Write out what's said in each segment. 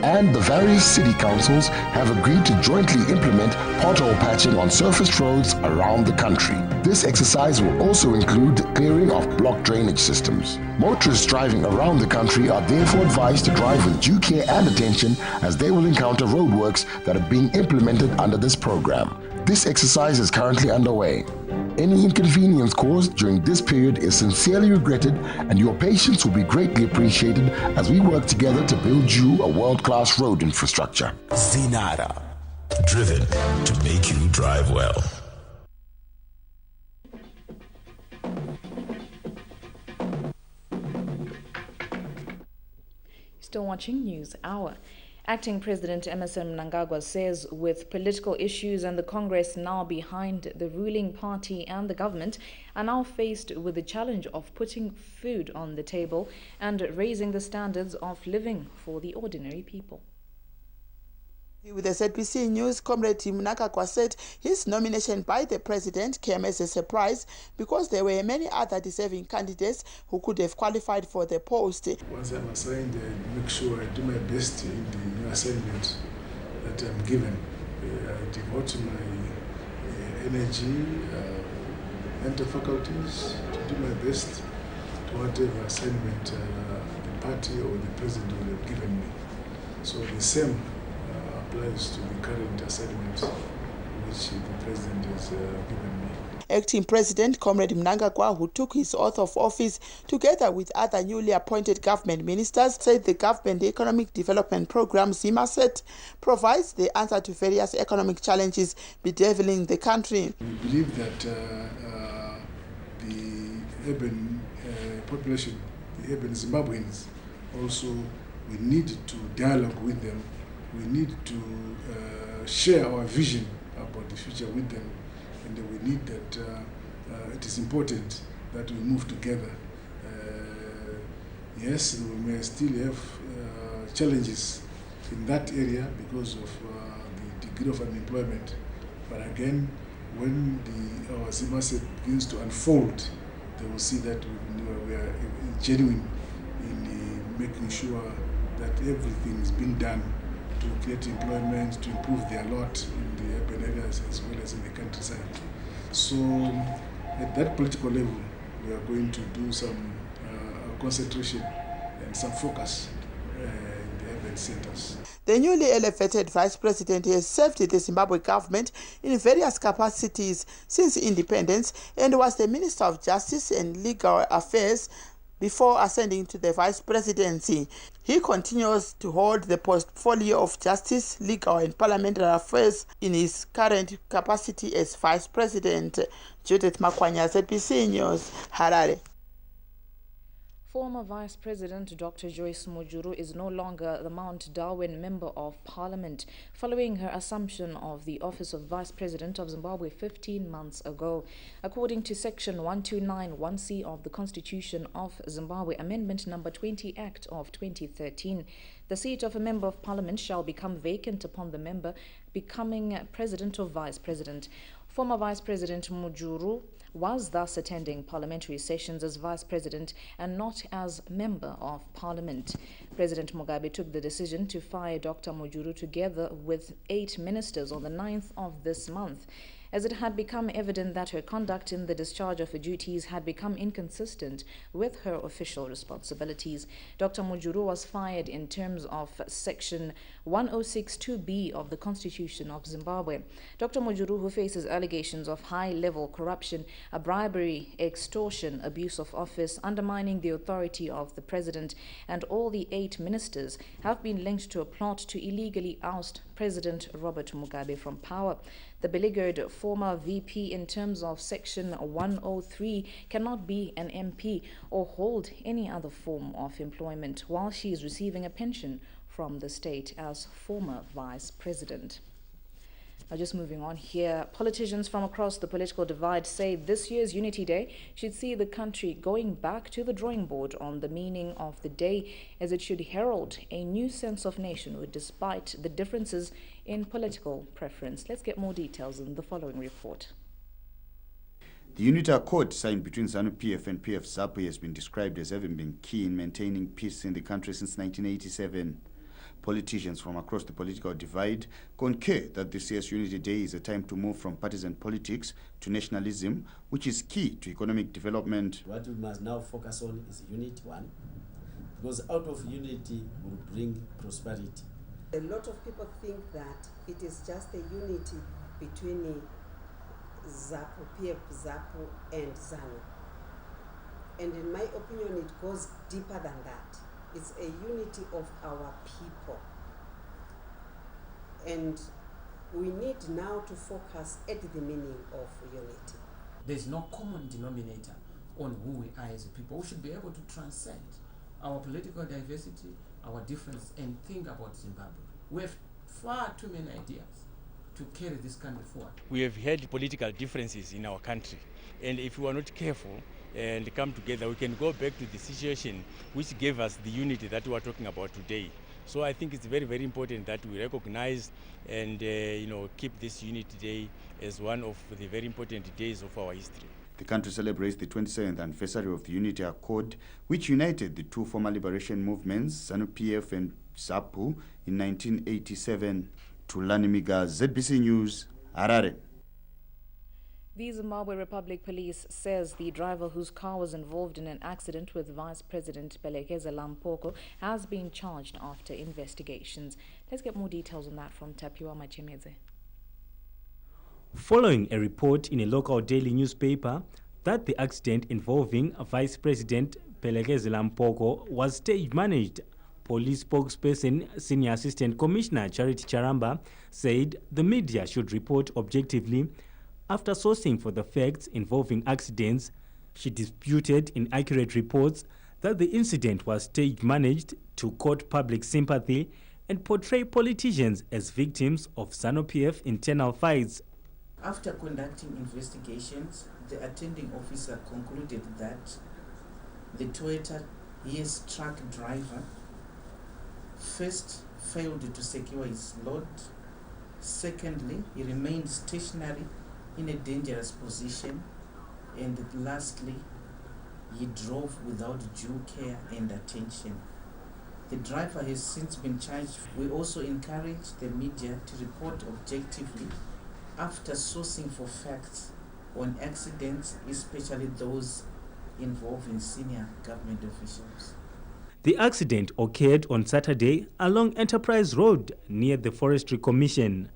and the various city councils have agreed to jointly implement pothole patching on surfaced roads around the country. This exercise will also include the clearing of blocked drainage systems. Motorists driving around the country are therefore advised to drive with due care and attention as they will encounter roadworks that are being implemented under this program. This exercise is currently underway. Any inconvenience caused during this period is sincerely regretted, and your patience will be greatly appreciated as we work together to build you a world-class road infrastructure. Zinara, driven to make you drive well. Still watching News Hour. Acting President Emmerson Mnangagwa says with political issues and the Congress now behind, the ruling party and the government are now faced with the challenge of putting food on the table and raising the standards of living for the ordinary people. With the ZBC News, Comrade Mnangagwa said his nomination by the president came as a surprise because there were many other deserving candidates who could have qualified for the post. Once I'm assigned, I make sure I do my best in the new assignment that I'm given. I devote my energy, mental faculties to do my best to whatever assignment the party or the president will have given me. So the same applies to the current assignment which the president has given me. Acting President Comrade Mnangagwa, who took his oath of office together with other newly appointed government ministers, said the government Economic Development Program ZIMASET provides the answer to various economic challenges bedeviling the country. We believe that the urban population, the urban Zimbabweans, also we need to dialogue with them. We need to share our vision about the future with them, and we need that it is important that we move together. Yes, we may still have challenges in that area because of the degree of unemployment, but again, when our ZIMASET begins to unfold, they will see that we are genuine in making sure that everything is being done to create employment, to improve their lot in the urban areas as well as in the countryside. So at that political level, we are going to do some concentration and some focus in the urban centers. The newly elevated vice president has served the Zimbabwe government in various capacities since independence and was the Minister of Justice and Legal Affairs before ascending to the vice presidency. He continues to hold the portfolio of Justice, Legal and Parliamentary Affairs in his current capacity as vice president. Judith Makwanya, ZBC News, Harare. Former Vice President Dr. Joyce Mujuru is no longer the Mount Darwin Member of Parliament following her assumption of the office of Vice President of Zimbabwe 15 months ago. According to Section 1291C of the Constitution of Zimbabwe, Amendment Number 20 Act of 2013, the seat of a Member of Parliament shall become vacant upon the member becoming President or Vice President. Former Vice President Mujuru was thus attending parliamentary sessions as Vice President and not as Member of Parliament. President Mugabe took the decision to fire Dr. Mujuru together with 8 ministers on the 9th of this month, as it had become evident that her conduct in the discharge of her duties had become inconsistent with her official responsibilities. Dr. Mujuru was fired in terms of Section 1062B of the Constitution of Zimbabwe. Dr. Mujuru, who faces allegations of high-level corruption, bribery, extortion, abuse of office, undermining the authority of the president, and all the 8 ministers have been linked to a plot to illegally oust President Robert Mugabe from power. The beleaguered former VP in terms of Section 103 cannot be an MP or hold any other form of employment while she is receiving a pension from the state as former vice president. Now, just moving on here, politicians from across the political divide say this year's Unity Day should see the country going back to the drawing board on the meaning of the day, as it should herald a new sense of nationhood despite the differences in political preference. Let's get more details in the following report. The Unity Accord signed between ZANU-PF and PF-ZAPU has been described as having been key in maintaining peace in the country since 1987. Politicians from across the political divide concur that this year's Unity Day is a time to move from partisan politics to nationalism, which is key to economic development. What we must now focus on is unity, one, because out of unity will bring prosperity. A lot of people think that it is just a unity between ZAPU, PF ZAPU and ZANU. And in my opinion, it goes deeper than that. It's a unity of our people. And we need now to focus at the meaning of unity. There's no common denominator on who we are as a people. We should be able to transcend our political diversity, our difference, and think about Zimbabwe. We have far too many ideas to carry this country forward. We have had political differences in our country, and if we are not careful and come together, we can go back to the situation which gave us the unity that we are talking about today. So I think it's very, very important that we recognize and keep this Unity Day as one of the very important days of our history. The country celebrates the 27th anniversary of the Unity Accord, which united the two former liberation movements, ZANU-PF and ZAPU, in 1987. Tulani Miga, ZBC News, Harare. The Zimbabwe Republic Police says the driver whose car was involved in an accident with Vice President Pelekezela Mpoko has been charged after investigations. Let's get more details on that from Tapiwa Machemedze. Following a report in a local daily newspaper that the accident involving Vice President Pelekezela Mpoko was stage-managed, Police spokesperson, Senior Assistant Commissioner Charity Charamba, said the media should report objectively. After sourcing for the facts involving accidents, she disputed inaccurate reports that the incident was stage-managed to court public sympathy and portray politicians as victims of ZANU-PF internal fights. After conducting investigations, the attending officer concluded that the Toyota Hiace truck driver first failed to secure his load. Secondly, he remained stationary in a dangerous position. And lastly, he drove without due care and attention. The driver has since been charged. We also encourage the media to report objectively after sourcing for facts on accidents, especially those involving senior government officials. The accident occurred on Saturday along Enterprise Road near the Forestry Commission.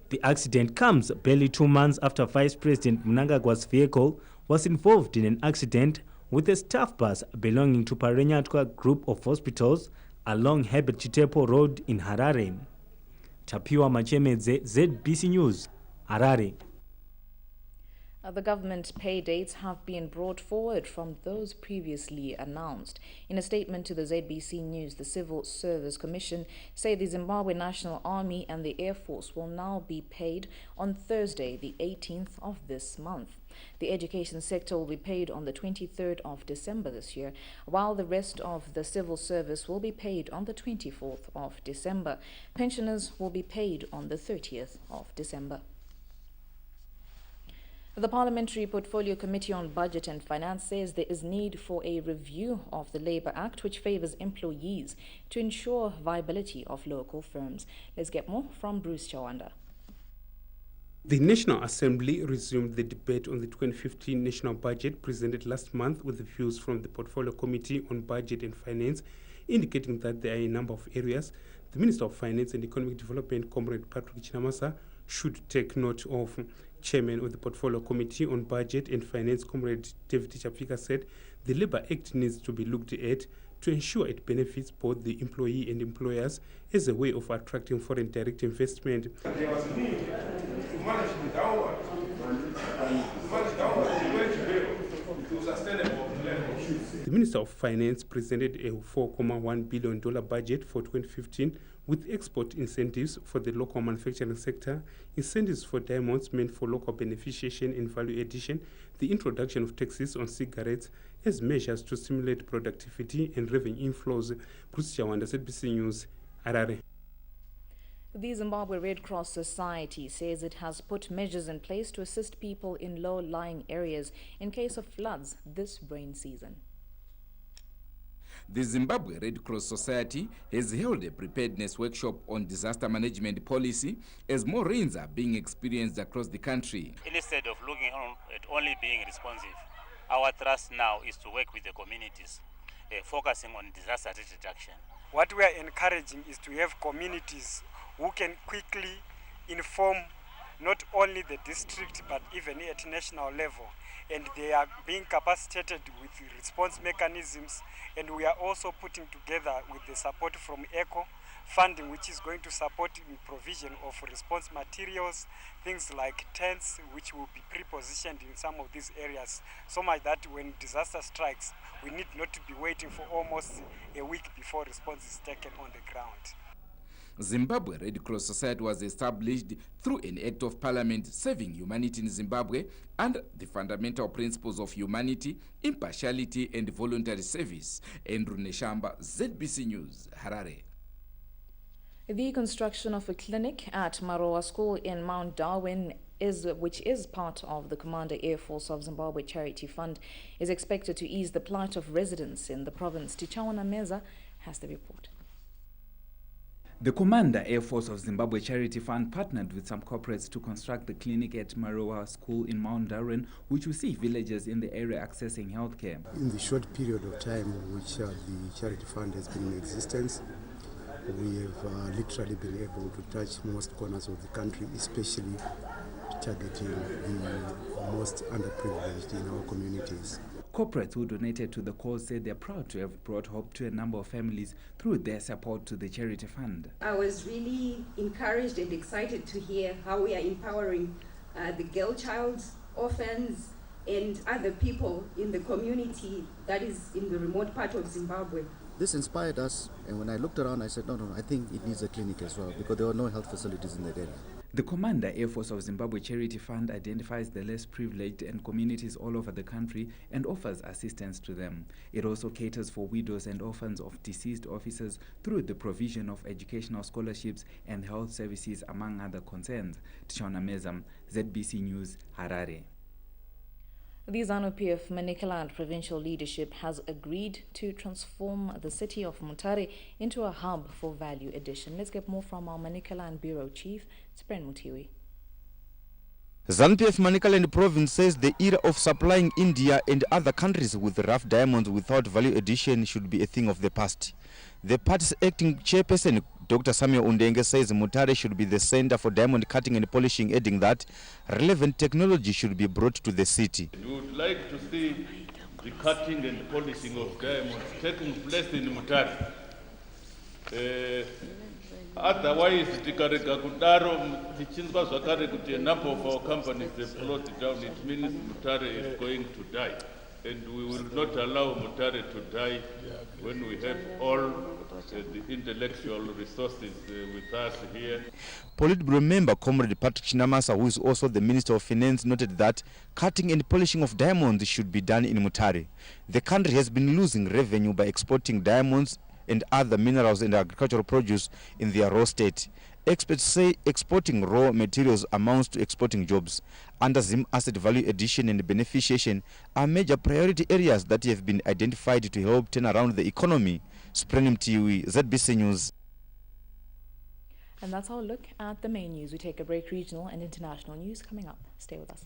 The accident comes barely 2 months after Vice President Mnangagwa's vehicle was involved in an accident with a staff bus belonging to Parenyatwa Group of Hospitals along Herbert Chitepo Road in Harare. Tapiwa Machemedze, ZBC News, Harare. The government pay dates have been brought forward from those previously announced. In a statement to the ZBC News, the Civil Service Commission said the Zimbabwe National Army and the Air Force will now be paid on Thursday, the 18th of this month. The education sector will be paid on the 23rd of December this year, while the rest of the civil service will be paid on the 24th of December. Pensioners will be paid on the 30th of December. The Parliamentary Portfolio Committee on Budget and Finance says there is need for a review of the Labour Act, which favours employees, to ensure viability of local firms. Let's get more from Bruce Chawanda. The National Assembly resumed the debate on the 2015 national budget presented last month with the views from the Portfolio Committee on Budget and Finance, indicating that there are a number of areas the Minister of Finance and Economic Development, Comrade Patrick Chinamasa, should take note of. Chairman of the Portfolio Committee on Budget and Finance, Comrade David Chapika, said the Labour Act needs to be looked at to ensure it benefits both the employee and employers as a way of attracting foreign direct investment. There was a need to manage the downward, to sustainable level. The Minister of Finance presented a $4.1 billion budget for 2015 with export incentives for the local manufacturing sector, incentives for diamonds meant for local beneficiation and value addition, the introduction of taxes on cigarettes as measures to stimulate productivity and revenue inflows. Bruce Chawanda, ZBC News, Harare. The Zimbabwe Red Cross Society says it has put measures in place to assist people in low-lying areas in case of floods this rain season. The Zimbabwe Red Cross Society has held a preparedness workshop on disaster management policy as more rains are being experienced across the country. Instead of looking at only being responsive, our thrust now is to work with the communities, focusing on disaster risk reduction. What we are encouraging is to have communities who can quickly inform not only the district but even at national level, and they are being capacitated with response mechanisms, and we are also putting together with the support from ECHO funding, which is going to support in provision of response materials, things like tents which will be pre-positioned in some of these areas, so much that when disaster strikes we need not to be waiting for almost a week before response is taken on the ground. Zimbabwe Red Cross Society was established through an act of parliament serving humanity in Zimbabwe and the fundamental principles of humanity, impartiality and voluntary service. Andrew Neshamba, ZBC News, Harare. The construction of a clinic at Maroa School in Mount Darwin, which is part of the Commander Air Force of Zimbabwe Charity Fund, is expected to ease the plight of residents in the province. Tichaona Meza has the report. The Commander Air Force of Zimbabwe Charity Fund partnered with some corporates to construct the clinic at Maroa School in Mount Darwin, which will see villagers in the area accessing healthcare. In the short period of time which the Charity Fund has been in existence, we have literally been able to touch most corners of the country, especially targeting the most underprivileged in our communities. Corporates who donated to the cause said they're proud to have brought hope to a number of families through their support to the charity fund. I was really encouraged and excited to hear how we are empowering the girl child, orphans, and other people in the community that is in the remote part of Zimbabwe. This inspired us, and when I looked around, I said, no, I think it needs a clinic as well, because there were no health facilities in that area. The Commander Air Force of Zimbabwe Charity Fund identifies the less privileged and communities all over the country and offers assistance to them. It also caters for widows and orphans of deceased officers through the provision of educational scholarships and health services, among other concerns. Tichaona Meza, ZBC News, Harare. The ZANU-PF Manicaland provincial leadership has agreed to transform the city of Mutare into a hub for value addition. Let's get more from our Manicaland Bureau Chief, Spren Mutiwi. ZANU-PF Manicaland province says the era of supplying India and other countries with rough diamonds without value addition should be a thing of the past. The party's acting chairperson, Dr. Samuel Undenge, says Mutare should be the center for diamond cutting and polishing, adding that relevant technology should be brought to the city. We would like to see the cutting and polishing of diamonds taking place in Mutare. Otherwise, tikarega kudaro tichinzwa zvakare kuti a number of our companies have closed down. It means Mutare is going to die. And we will not allow Mutare to die when we have all the intellectual resources with us here. Politburo member Comrade Patrick Chinamasa, who is also the Minister of Finance, noted that cutting and polishing of diamonds should be done in Mutare. The country has been losing revenue by exporting diamonds and other minerals and agricultural produce in their raw state. Experts say exporting raw materials amounts to exporting jobs. Under Zim asset value addition and beneficiation are major priority areas that have been identified to help turn around the economy. Sprenim TV, ZBC News. And that's our look at the main news. We take a break. Regional and international news coming up. Stay with us.